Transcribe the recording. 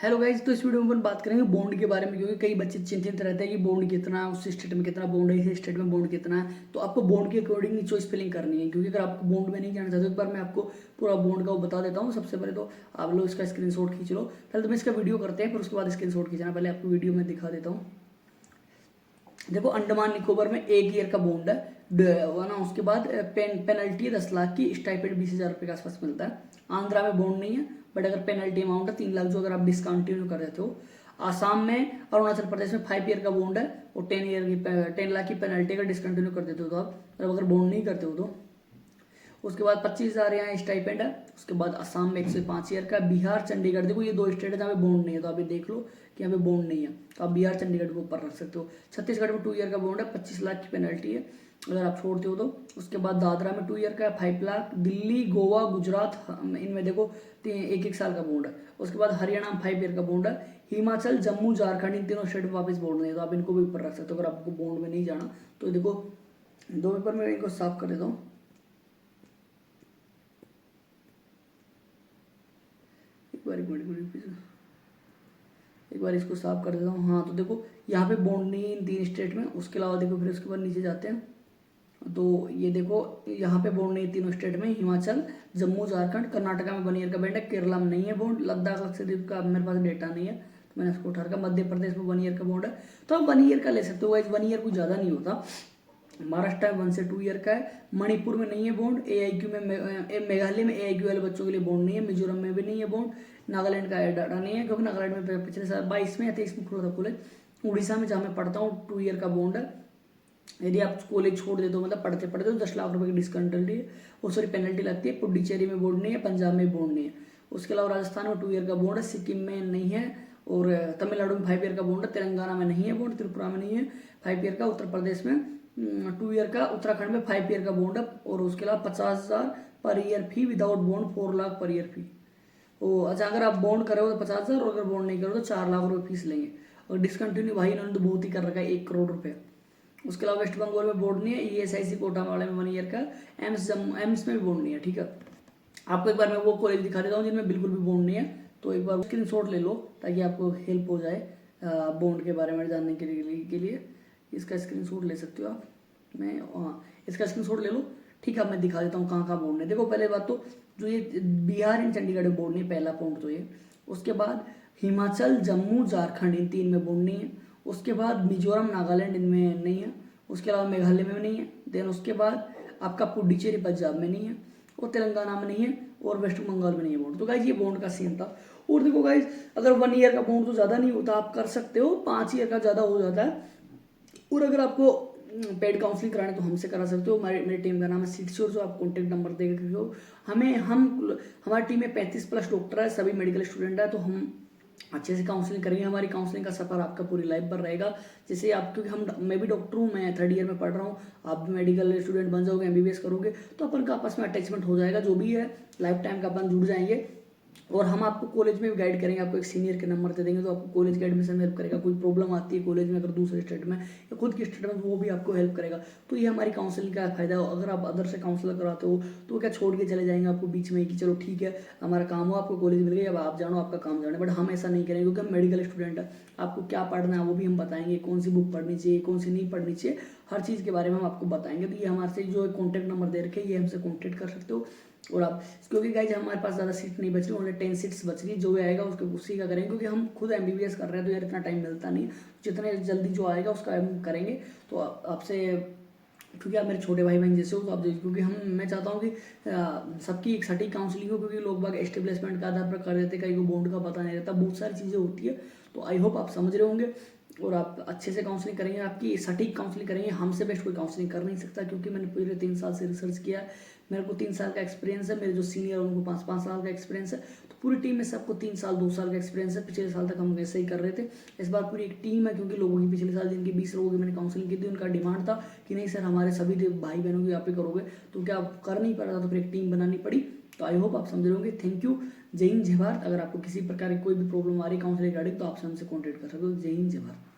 Hello guys, तो इस video में अपन बात करेंगे बॉन्ड के बारे में, क्योंकि कई बच्चे चिंतित रहते हैं कि बॉन्ड कितना है, उस स्टेट में कितना बॉन्ड है, इस स्टेट में बॉन्ड कितना है। तो आपको बॉन्ड के अकॉर्डिंग चॉइस फिलिंग करनी है, क्योंकि अगर आपको बॉन्ड में नहीं जाना चाहते, एक बार मैं आपको पूरा बॉन्ड का वो बता देता हूँ। सबसे पहले तो आप लोग इसका स्क्रीनशॉट खींच लो। पहले तो मैं इसका वीडियो करते हैं, फिर उसके बाद स्क्रीनशॉट खींचना। पहले आपको वीडियो में दिखा देता हूँ। देखो, अंडमान निकोबार में 1 ईयर का बॉन्ड है ना। उसके बाद पेनल्टी 10 लाख की, स्टाइपेंड 20,000 रुपये के आसपास मिलता है। आंध्रा में बॉन्ड नहीं है, बट अगर पेनल्टी अमाउंट है 3 लाख, जो अगर आप डिसकंटिन्यू कर देते हो। आसाम में, अरुणाचल प्रदेश में 5 ईयर का बॉन्ड है और 10 लाख की पेनल्टी अगर डिसकंटिन्यू कर देते हो तो आप, अगर बॉन्ड नहीं करते हो तो। उसके बाद 25,000 यहाँ स्टाइपेंड है। उसके बाद असम में 105 ईयर का। बिहार, चंडीगढ़, देखो ये 2 स्टेट है जहाँ पे बॉन्ड नहीं है, तो आप ये देख लो कि यहाँ पे बॉन्ड नहीं है, तो आप बिहार चंडीगढ़ को ऊपर रख सकते हो। छत्तीसगढ़ में 2 ईयर का बॉन्ड है, 25 लाख की पेनल्टी है अगर आप छोड़ते हो तो। उसके बाद दादरा में 2 ईयर का है, 5 लाख। दिल्ली, गोवा, गुजरात, इनमें देखो 1-1 साल का बॉन्ड है। उसके बाद हरियाणा में 5 ईयर का बॉन्ड है। हिमाचल, जम्मू, झारखंड, इन तीनों स्टेट में वापस बॉन्ड नहीं है, तो आप इनको भी ऊपर रख सकते हो अगर आपको बॉन्ड में नहीं जाना तो। देखो 2 पेपर में इनको साफ कर देता हूँ। एक बार इसको साफ कर देता हूँ। हाँ, तो देखो यहाँ पे बॉन्ड नहीं है इन 3 स्टेट में। उसके अलावा देखो, फिर उसके बाद नीचे जाते हैं तो ये देखो यहाँ पे बॉन्ड नहीं है तीनों स्टेट में। हिमाचल, जम्मू, झारखंड, कर्नाटका में 1 ईयर का बैंड है। केरला में नहीं है बॉन्ड। लद्दाख, लक्षद्वीप का मेरे पास डेटा नहीं है, तो मैंने इसको उठा रखा। मध्य प्रदेश में 1 ईयर का बॉन्ड है, तो आप 1 ईयर का ले सकते हो। 1 ईयर कुछ ज़्यादा नहीं होता। महाराष्ट्र में 1 से 2 ईयर का है। मणिपुर में नहीं है बॉन्ड। AIQ में, मेघालय में AIQ वाले बच्चों के लिए बॉन्ड नहीं है। मिजोरम में भी नहीं है बॉन्ड। नागालैंड का डाटा नहीं है, क्योंकि नागालैंड में पिछले साल 22 में या 23 में खुला था कॉलेज। उड़ीसा में जहाँ मैं पढ़ता हूँ 2 ईयर का बॉन्ड है। यदि आप कॉलेज छोड़ देते हो, मतलब पढ़ते पढ़ते हो, 10 लाख रुपए की डिस्काउंटेड वो सॉरी पेनल्टी लगती है। पुडुचेरी में बॉन्ड नहीं है, पंजाब में बॉन्ड नहीं है। उसके अलावा राजस्थान में 2 ईयर का बॉन्ड है, सिक्किम में नहीं है, और तमिलनाडु में 5 ईयर का बॉन्ड है। तेलंगाना में नहीं है बॉन्ड, त्रिपुरा में नहीं है 5 ईयर का। उत्तर प्रदेश में 2 ईयर का। उत्तराखंड में 5 ईयर का बॉन्ड है। और उसके अलावा 50,000 per year fee, without bond 4 lakh per year फी। ओ अच्छा, अगर आप बॉन्ड करो तो 50,000, और अगर बॉन्ड नहीं करो तो 4 लाख रुपए फीस लेंगे। और डिसकंटिन्यू भाई इन्होंने तो बहुत ही कर रखा है, 1 करोड़ रुपए। उसके अलावा वेस्ट बंगाल में बोर्ड नहीं है। ESIC कोटा वाले में 1 ईयर का। एम्स में भी बोर्ड नहीं है। ठीक है, आपको एक बार मैं वो कॉलेज दिखा देता हूँ जिनमें बिल्कुल भी बोर्ड नहीं है, तो एक बार स्क्रीनशॉट ले लो ताकि आपको हेल्प हो जाए बॉन्ड के बारे में जानने के लिए। इसका स्क्रीनशॉट ले सकते हो आप। मैं इसका स्क्रीनशॉट ले लो। ठीक है, मैं दिखा देता हूँ कहाँ कहाँ बोर्ड नहीं। देखो, पहले बात तो जो ये बिहार एंड चंडीगढ़ में बोर्ड नहीं, पहला पॉइंट तो ये। उसके बाद हिमाचल, जम्मू, झारखंड, इन 3 में बोर्ड नहीं है। उसके बाद मिजोरम, नागालैंड, इनमें नहीं है। उसके अलावा मेघालय में भी नहीं है। देन उसके बाद आपका पुडुचेरी, पंजाब में नहीं है, और तेलंगाना में नहीं है, और वेस्ट बंगाल में नहीं है बॉन्ड। तो गाइज ये बॉन्ड का सीन था। और देखो गाइज, अगर 1 ईयर का बॉन्ड तो ज़्यादा नहीं होता, आप कर सकते हो। 5 ईयर का ज़्यादा हो जाता है। और अगर आपको पेड काउंसलिंग कराने तो हमसे करा सकते हो। मेरी टीम का नाम है सीट श्योर, जो आप कॉन्टेक्ट नंबर देकर के हो हमें। हमारी टीम में 35+ डॉक्टर है, सभी मेडिकल स्टूडेंट है, तो हम अच्छे से काउंसलिंग करेंगे। हमारी काउंसलिंग का सफर आपका पूरी लाइफ भर रहेगा। जैसे आप, क्योंकि मैं भी डॉक्टर हूँ, मैं 3rd ईयर में पढ़ रहा हूँ, आप भी मेडिकल स्टूडेंट बन जाओगे, MBBS करोगे, तो अपन का आपस में अटैचमेंट हो जाएगा। जो भी है लाइफ टाइम का अपन जुड़ जाएंगे। और हम आपको कॉलेज में भी गाइड करेंगे। आपको एक सीनियर के नंबर दे देंगे, तो आपको कॉलेज के एडमिशन में हेल्प करेगा। कोई प्रॉब्लम आती है कॉलेज में, अगर दूसरे स्टेट में या खुद की स्टेट में, तो वो भी आपको हेल्प करेगा। तो ये हमारी काउंसलिंग का फायदा है। अगर आप अदर से काउंसलर कराते हो तो क्या छोड़ के चले जाएंगे आपको बीच में कि चलो ठीक है हमारा काम हो, आपको कॉलेज मिल गई, अब आप जानो, आपका काम जाने। बट हम ऐसा नहीं करेंगे, क्योंकि हम मेडिकल स्टूडेंट है। आपको क्या पढ़ना है वो भी हम बताएंगे, कौन सी बुक पढ़नी चाहिए, कौन सी नहीं पढ़नी चाहिए, हर चीज़ के बारे में हम आपको बताएंगे। तो ये हमारे से जो कॉन्टैक्ट नंबर दे रखे, ये हमसे कॉन्टैक्ट कर सकते हो। और आप, क्योंकि गाइज हमारे पास ज़्यादा सीट नहीं बच रही, ओनली 10 सीट्स बच रही। जो भी आएगा उसको उसी का करेंगे, क्योंकि हम खुद MBBS कर रहे हैं, तो यार इतना टाइम मिलता नहीं। जितने जल्दी जो आएगा उसका हम करेंगे। तो आपसे, क्योंकि आप मेरे छोटे भाई बहन जैसे हो, तो आप क्योंकि मैं चाहता हूँ कि सबकी एक सटीक काउंसलिंग हो, क्योंकि लोग बाग एस्टेब्लिशमेंट का आधार पर कर देते, कहीं को बॉन्ड का पता नहीं रहता, बहुत सारी चीज़ें होती है। तो आई होप आप समझ रहे होंगे, और आप अच्छे से काउंसलिंग करेंगे, आपकी सटीक काउंसलिंग करेंगे। हमसे बेस्ट कोई काउंसलिंग कर नहीं सकता, क्योंकि मैंने पूरे 3 साल से रिसर्च किया है। मेरे को 3 साल का एक्सपीरियंस है। मेरे जो सीनियर है उनको 5-5 साल का एक्सपीरियंस है। तो पूरी टीम में सबको 3 साल 2 साल का एक्सपीरियंस है। पिछले साल तक हम वैसे ही कर रहे थे। इस बार पूरी एक टीम है, क्योंकि लोगों की पिछले साल जिनकी 20 लोगों की मैंने काउंसलिंग की थी, उनका डिमांड था कि नहीं सर हमारे सभी भाई बहनों की आप ही करोगे, तो क्या आप कर नहीं पा रहा था, तो फिर एक टीम बनानी पड़ी। तो आई होप आप समझ रहे होंगे। Thank you. जय हिंद, जय भारत। अगर आपको किसी प्रकार की कोई भी प्रॉब्लम आ रही है काउंसलिंग रिगार्डिंग, तो आप हमसे कॉन्टैक्ट कर सकते हो। जय हिंद, जय भारत।